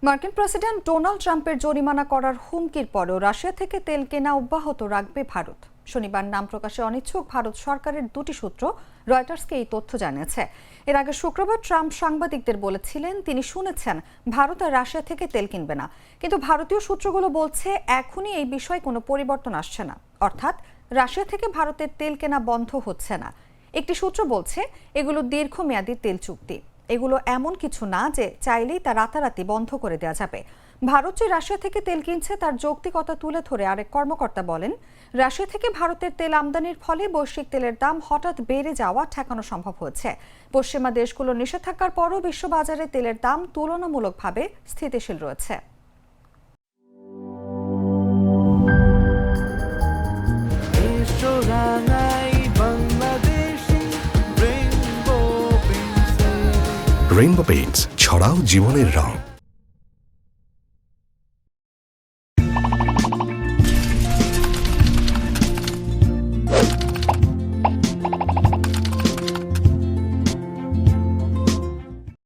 মার্কিন president Donald ট্রাম্পের জরিমানা করার হুমকির পরেও রাশিয়া থেকে তেল কেনা অব্যাহত রাখবে ভারত। শনিবার নাম প্রকাশে অনিচ্ছুক ভারত সরকারের দুটি সূত্র রয়টার্সকে এই তথ্য জানিয়েছে। এর আগে শুক্রবার ট্রাম্প সাংবাদিকদের বলেছিলেন তিনি শুনেছেন ভারত আর রাশিয়া থেকে তেল কিনবে না, কিন্তু ভারতীয় সূত্রগুলো বলছে এখনই এই বিষয়ে কোনো পরিবর্তন আসছে না, অর্থাৎ রাশিয়া থেকে ভারতের তেল কেনা বন্ধ হচ্ছে না। একটি সূত্র বলছে এগুলো দীর্ঘমেয়াদী তেল চুক্তি, এগুলো এমন কিছু না যে চাইলেই তা রাতারাতি বন্ধ করে দেওয়া যাবে। ভারত যে রাশিয়া থেকে তেল কিনছে তার যৌক্তিকতা তুলে ধরে আরেক কর্মকর্তা বলেন, রাশিয়া থেকে ভারতের তেল আমদানির ফলে বৈশ্বিক তেলের দাম হঠাৎ বেড়ে যাওয়া ঠেকানো সম্ভব হয়েছে। পশ্চিমা দেশগুলোর নিষেধাজ্ঞার পরও বিশ্ববাজারে তেলের দাম তুলনামূলকভাবে স্থিতিশীল রয়েছে। রেইনবো পেইন্টস, ছড়াও জীবনের রং।